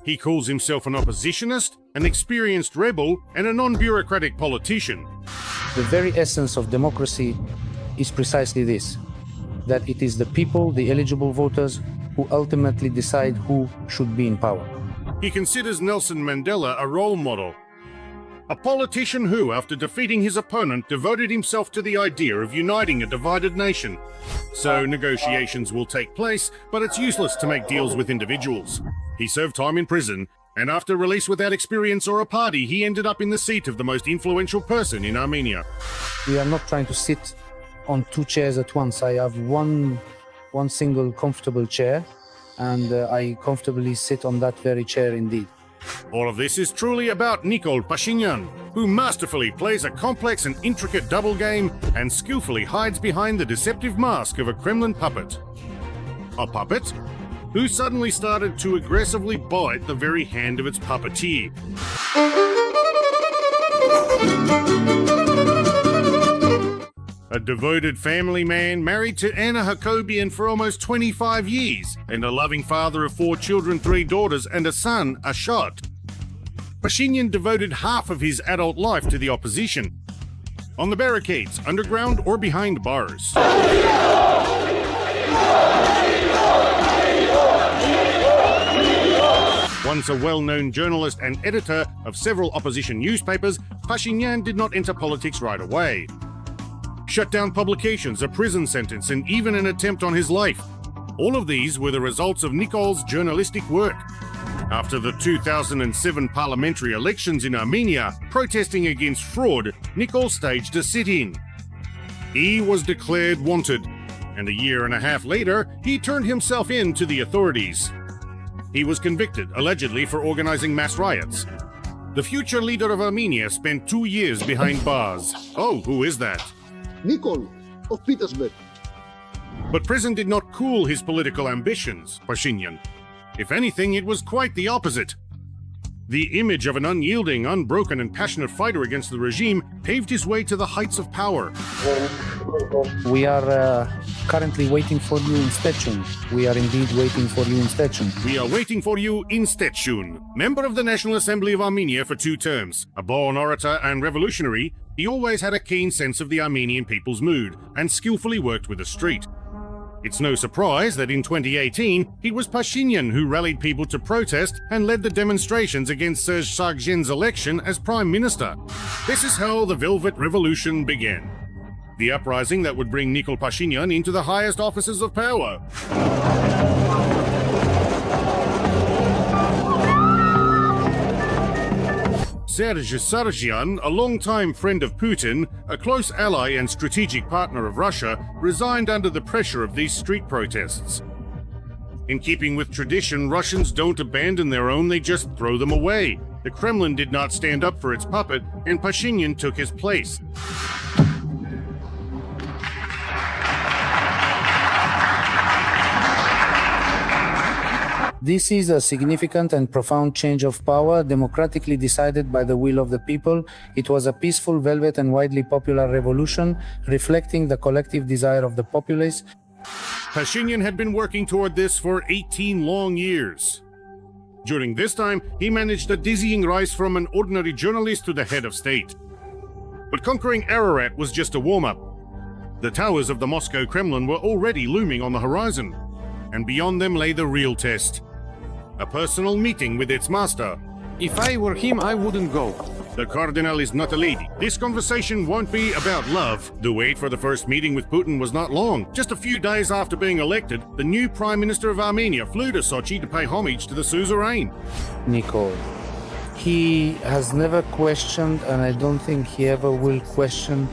He calls himself an oppositionist, an experienced rebel, and a non-bureaucratic politician. The very essence of democracy is precisely this, that it is the people, the eligible voters, who ultimately decide who should be in power. He considers Nelson Mandela a role model. A politician who, after defeating his opponent, devoted himself to the idea of uniting a divided nation. So negotiations will take place, but it's useless to make deals with individuals. He served time in prison, and after release without experience or a party, he ended up in the seat of the most influential person in Armenia. We are not trying to sit on two chairs at once. I have one single comfortable chair, and I comfortably sit on that very chair indeed. All of this is truly about Nikol Pashinyan, who masterfully plays a complex and intricate double game and skillfully hides behind the deceptive mask of a Kremlin puppet. A puppet who suddenly started to aggressively bite the very hand of its puppeteer. A devoted family man married to Anna Jacobian for almost 25 years, and a loving father of 4 children, 3 daughters, and a son, Ashot. Pashinyan devoted half of his adult life to the opposition. On the barricades, underground or behind bars. Once a well-known journalist and editor of several opposition newspapers, Pashinyan did not enter politics right away. Shut down publications, a prison sentence, and even an attempt on his life. All of these were the results of Nikol's journalistic work. After the 2007 parliamentary elections in Armenia, protesting against fraud, Nikol staged a sit-in. He was declared wanted, and a year and a half later, he turned himself in to the authorities. He was convicted, allegedly, for organizing mass riots. The future leader of Armenia spent 2 years behind bars. Oh, who is that? Nikol of Petersburg. But prison did not cool his political ambitions, Pashinyan. If anything, it was quite the opposite. The image of an unyielding, unbroken, and passionate fighter against the regime paved his way to the heights of power. We are currently waiting for you in Stetshun. We are indeed waiting for you in Stetshun. We are waiting for you in Stetshun. Member of the National Assembly of Armenia for 2 terms, a born orator and revolutionary, he always had a keen sense of the Armenian people's mood and skillfully worked with the street. It's no surprise that in 2018, it was Pashinyan who rallied people to protest and led the demonstrations against Serge Sargsyan's election as Prime Minister. This is how the Velvet Revolution began. The uprising that would bring Nikol Pashinyan into the highest offices of power. Serge Sargsyan, a longtime friend of Putin, a close ally and strategic partner of Russia, resigned under the pressure of these street protests. In keeping with tradition, Russians don't abandon their own, they just throw them away. The Kremlin did not stand up for its puppet, and Pashinyan took his place. This is a significant and profound change of power, democratically decided by the will of the people. It was a peaceful, velvet, and widely popular revolution, reflecting the collective desire of the populace. Pashinyan had been working toward this for 18 long years. During this time, he managed a dizzying rise from an ordinary journalist to the head of state. But conquering Ararat was just a warm-up. The towers of the Moscow Kremlin were already looming on the horizon, and beyond them lay the real test. A personal meeting with its master. If I were him, I wouldn't go. The cardinal is not a lady. This conversation won't be about love. The wait for the first meeting with Putin was not long. Just a few days after being elected, the new Prime Minister of Armenia flew to Sochi to pay homage to the suzerain. Nikol, he has never questioned, and I don't think he ever will question,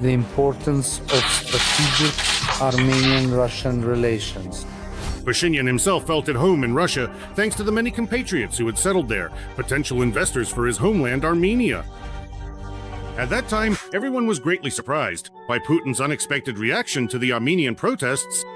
the importance of strategic Armenian-Russian relations. Pashinyan himself felt at home in Russia thanks to the many compatriots who had settled there, potential investors for his homeland Armenia. At that time, everyone was greatly surprised by Putin's unexpected reaction to the Armenian protests.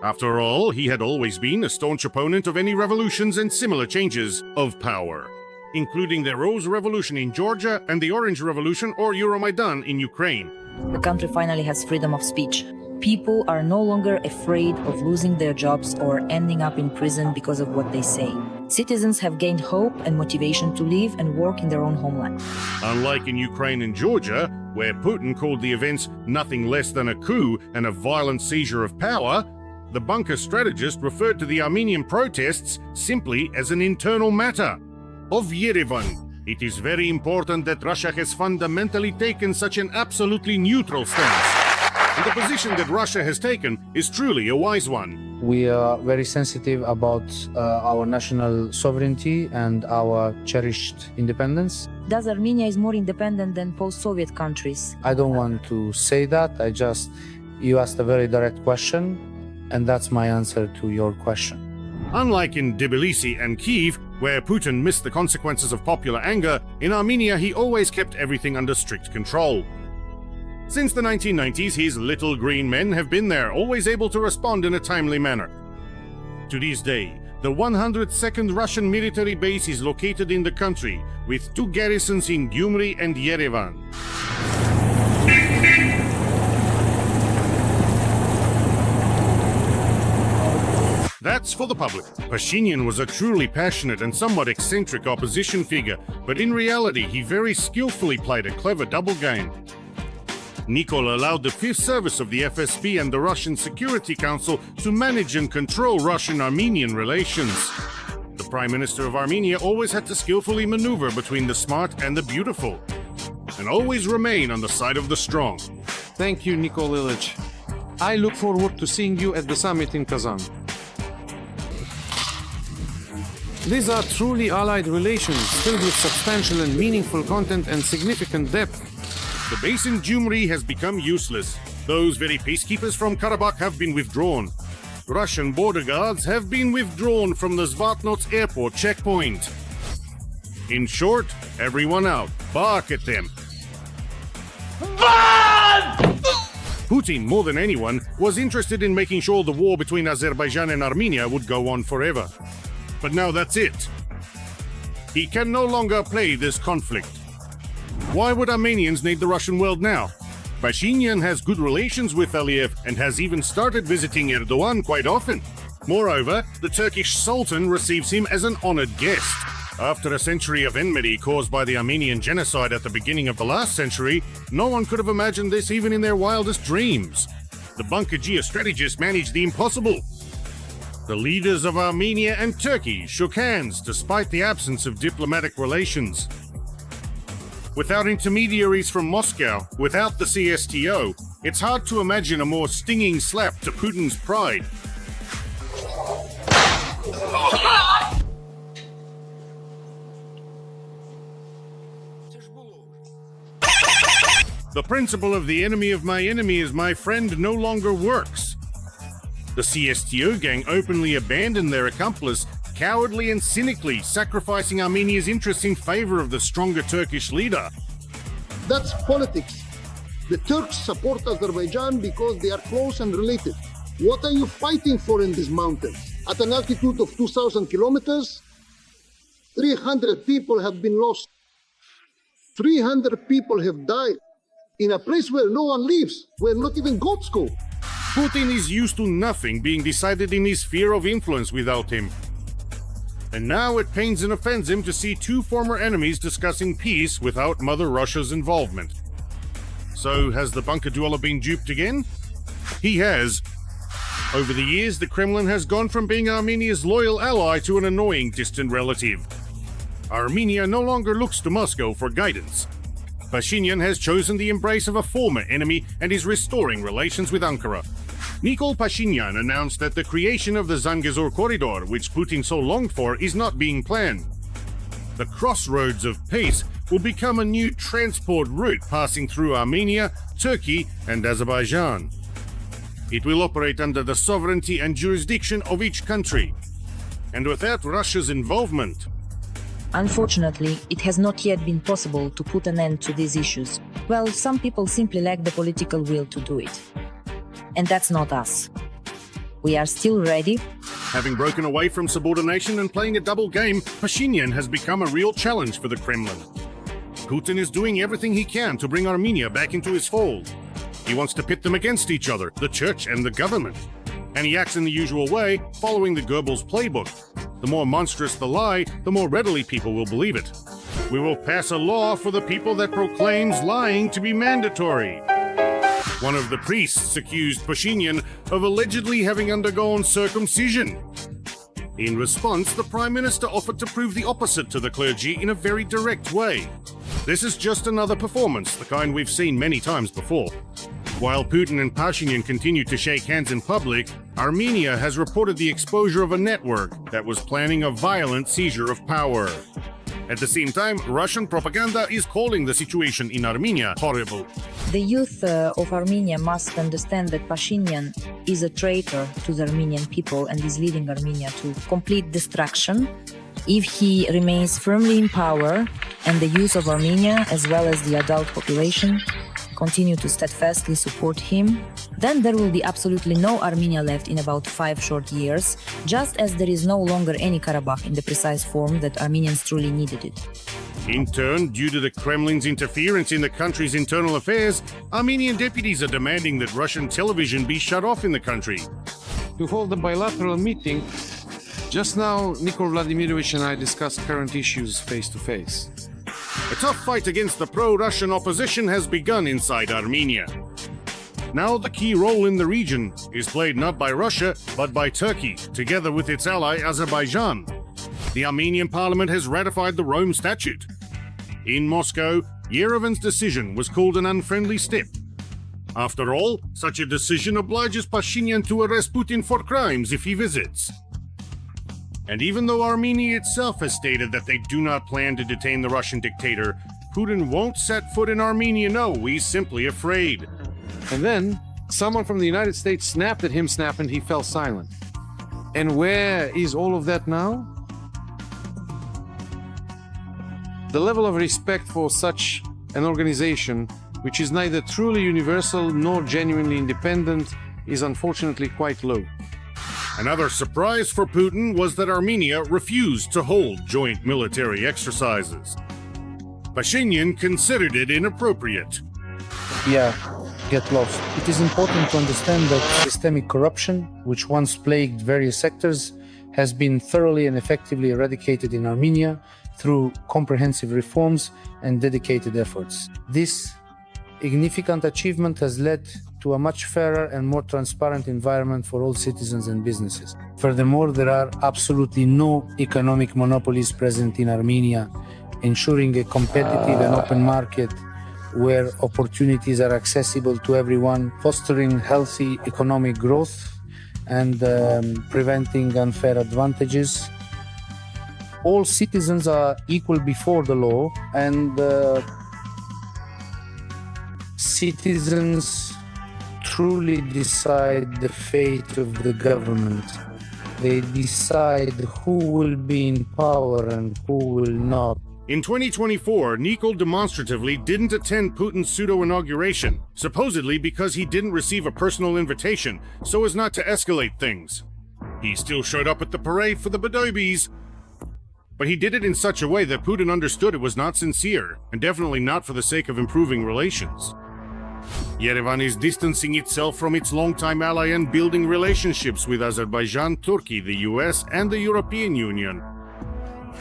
After all, he had always been a staunch opponent of any revolutions and similar changes of power, including the Rose Revolution in Georgia and the Orange Revolution or Euromaidan in Ukraine. The country finally has freedom of speech. People are no longer afraid of losing their jobs or ending up in prison because of what they say. Citizens have gained hope and motivation to live and work in their own homeland. Unlike in Ukraine and Georgia, where Putin called the events nothing less than a coup and a violent seizure of power, the bunker strategist referred to the Armenian protests simply as an internal matter. Of Yerevan, it is very important that Russia has fundamentally taken such an absolutely neutral stance. And the position that Russia has taken is truly a wise one. We are very sensitive about our national sovereignty and our cherished independence. Thus, Armenia is more independent than post-Soviet countries. I don't want to say that. You asked a very direct question, and that's my answer to your question. Unlike in Tbilisi and Kyiv, where Putin missed the consequences of popular anger, in Armenia he always kept everything under strict control. Since the 1990s, his little green men have been there, always able to respond in a timely manner. To this day, the 102nd Russian military base is located in the country, with 2 garrisons in Gyumri and Yerevan. That's for the public. Pashinyan was a truly passionate and somewhat eccentric opposition figure, but in reality he very skillfully played a clever double game. Nikol allowed the Fifth Service of the FSB and the Russian Security Council to manage and control Russian-Armenian relations. The Prime Minister of Armenia always had to skillfully maneuver between the smart and the beautiful, and always remain on the side of the strong. Thank you, Nikol Ilyich. I look forward to seeing you at the summit in Kazan. These are truly allied relations, filled with substantial and meaningful content and significant depth. The base in Gyumri has become useless. Those very peacekeepers from Karabakh have been withdrawn. Russian border guards have been withdrawn from the Zvatnots airport checkpoint. In short, everyone out. Bark at them. Putin, more than anyone, was interested in making sure the war between Azerbaijan and Armenia would go on forever. But now that's it. He can no longer play this conflict. Why would Armenians need the Russian world now? Pashinyan has good relations with Aliyev and has even started visiting Erdogan quite often. Moreover, the Turkish Sultan receives him as an honored guest. After a century of enmity caused by the Armenian genocide at the beginning of the last century, no one could have imagined this even in their wildest dreams. The bunker geostrategists managed the impossible. The leaders of Armenia and Turkey shook hands despite the absence of diplomatic relations. Without intermediaries from Moscow, without the CSTO, it's hard to imagine a more stinging slap to Putin's pride. The principle of the enemy of my enemy is my friend no longer works. The CSTO gang openly abandoned their accomplice, cowardly and cynically sacrificing Armenia's interests in favor of the stronger Turkish leader. That's politics. The Turks support Azerbaijan because they are close and related. What are you fighting for in these mountains? At an altitude of 2,000 kilometers, 300 people have been lost. 300 people have died in a place where no one lives, where not even goats go. Putin is used to nothing being decided in his sphere of influence without him. And now it pains and offends him to see 2 former enemies discussing peace without Mother Russia's involvement. So, has the bunker dweller been duped again? He has. Over the years, the Kremlin has gone from being Armenia's loyal ally to an annoying distant relative. Armenia no longer looks to Moscow for guidance. Pashinyan has chosen the embrace of a former enemy and is restoring relations with Ankara. Nikol Pashinyan announced that the creation of the Zangezur corridor, which Putin so longed for, is not being planned. The crossroads of peace will become a new transport route passing through Armenia, Turkey, and Azerbaijan. It will operate under the sovereignty and jurisdiction of each country, and without Russia's involvement. Unfortunately, it has not yet been possible to put an end to these issues. Well, some people simply lack the political will to do it. And that's not us. We are still ready. Having broken away from subordination and playing a double game, Pashinyan has become a real challenge for the Kremlin. Putin is doing everything he can to bring Armenia back into his fold. He wants to pit them against each other, the church and the government. And he acts in the usual way, following the Goebbels playbook. The more monstrous the lie, the more readily people will believe it. We will pass a law for the people that proclaims lying to be mandatory. One of the priests accused Pashinyan of allegedly having undergone circumcision. In response, the Prime Minister offered to prove the opposite to the clergy in a very direct way. This is just another performance, the kind we've seen many times before. While Putin and Pashinyan continue to shake hands in public, Armenia has reported the exposure of a network that was planning a violent seizure of power. At the same time, Russian propaganda is calling the situation in Armenia horrible. The youth of Armenia must understand that Pashinyan is a traitor to the Armenian people and is leading Armenia to complete destruction. If he remains firmly in power and the youth of Armenia, as well as the adult population, continue to steadfastly support him, then there will be absolutely no Armenia left in about 5 short years, just as there is no longer any Karabakh in the precise form that Armenians truly needed it. In turn, due to the Kremlin's interference in the country's internal affairs, Armenian deputies are demanding that Russian television be shut off in the country. To hold a bilateral meeting, just now Nikol Vladimirovich and I discussed current issues face to face. A tough fight against the pro-Russian opposition has begun inside Armenia. Now the key role in the region is played not by Russia, but by Turkey, together with its ally Azerbaijan. The Armenian parliament has ratified the Rome Statute. In Moscow, Yerevan's decision was called an unfriendly step. After all, such a decision obliges Pashinyan to arrest Putin for crimes if he visits. And even though Armenia itself has stated that they do not plan to detain the Russian dictator, Putin won't set foot in Armenia, no, he's simply afraid. And then, someone from the United States snapped at him, and he fell silent. And where is all of that now? The level of respect for such an organization, which is neither truly universal nor genuinely independent, is unfortunately quite low. Another surprise for Putin was that Armenia refused to hold joint military exercises. Pashinyan considered it inappropriate. Yeah, get lost. It is important to understand that systemic corruption, which once plagued various sectors, has been thoroughly and effectively eradicated in Armenia through comprehensive reforms and dedicated efforts. This significant achievement has led to a much fairer and more transparent environment for all citizens and businesses. Furthermore, there are absolutely no economic monopolies present in Armenia, ensuring a competitive and open market where opportunities are accessible to everyone, fostering healthy economic growth and preventing unfair advantages. All citizens are equal before the law, and citizens truly decide the fate of the government. They decide who will be in power and who will not. In 2024, Nikol demonstratively didn't attend Putin's pseudo-inauguration, supposedly because he didn't receive a personal invitation, so as not to escalate things. He still showed up at the parade for the Badobis, but he did it in such a way that Putin understood it was not sincere, and definitely not for the sake of improving relations. Yerevan is distancing itself from its longtime ally and building relationships with Azerbaijan, Turkey, the US, and the European Union.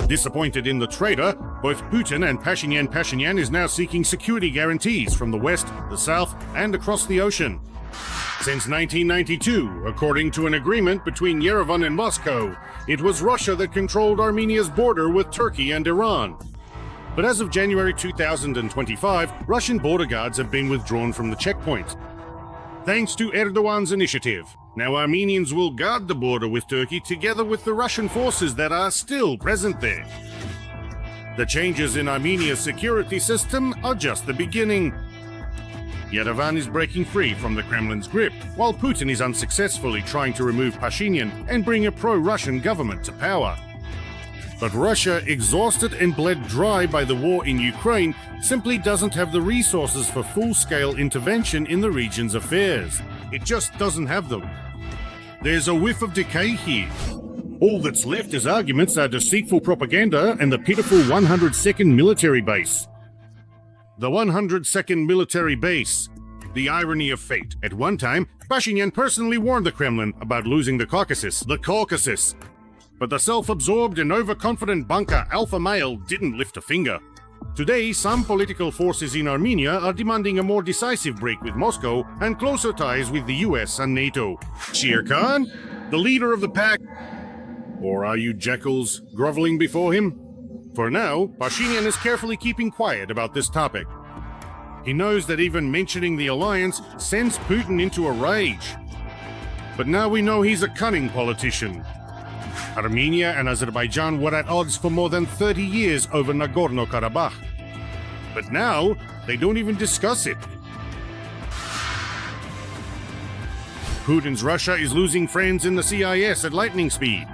Disappointed in the traitor, both Putin and Pashinyan is now seeking security guarantees from the West, the South, and across the ocean. Since 1992, according to an agreement between Yerevan and Moscow, it was Russia that controlled Armenia's border with Turkey and Iran. But as of January 2025, Russian border guards have been withdrawn from the checkpoint. Thanks to Erdogan's initiative, now Armenians will guard the border with Turkey together with the Russian forces that are still present there. The changes in Armenia's security system are just the beginning. Yerevan is breaking free from the Kremlin's grip, while Putin is unsuccessfully trying to remove Pashinyan and bring a pro-Russian government to power. But Russia, exhausted and bled dry by the war in Ukraine, simply doesn't have the resources for full-scale intervention in the region's affairs. It just doesn't have them. There's a whiff of decay here. All that's left as arguments are deceitful propaganda and the pitiful 102nd military base. The 102nd military base the irony of fate. At one time, Pashinyan personally warned the Kremlin about losing the Caucasus. But the self-absorbed and overconfident bunker alpha male didn't lift a finger. Today, some political forces in Armenia are demanding a more decisive break with Moscow and closer ties with the US and NATO. Shere Khan, the leader of the pack? Or are you jackals groveling before him? For now, Pashinyan is carefully keeping quiet about this topic. He knows that even mentioning the alliance sends Putin into a rage. But now we know he's a cunning politician. Armenia and Azerbaijan were at odds for more than 30 years over Nagorno-Karabakh. But now, they don't even discuss it. Putin's Russia is losing friends in the CIS at lightning speed.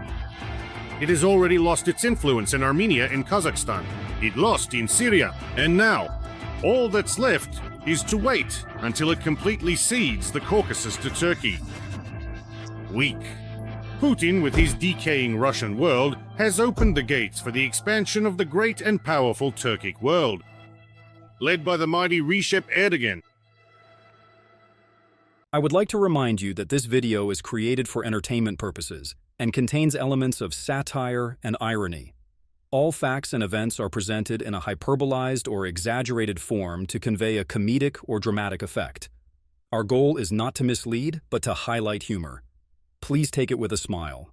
It has already lost its influence in Armenia and Kazakhstan. It lost in Syria. And now, all that's left is to wait until it completely cedes the Caucasus to Turkey. Weak. Putin, with his decaying Russian world, has opened the gates for the expansion of the great and powerful Turkic world, led by the mighty Recep Erdogan. I would like to remind you that this video is created for entertainment purposes and contains elements of satire and irony. All facts and events are presented in a hyperbolized or exaggerated form to convey a comedic or dramatic effect. Our goal is not to mislead, but to highlight humor. Please take it with a smile.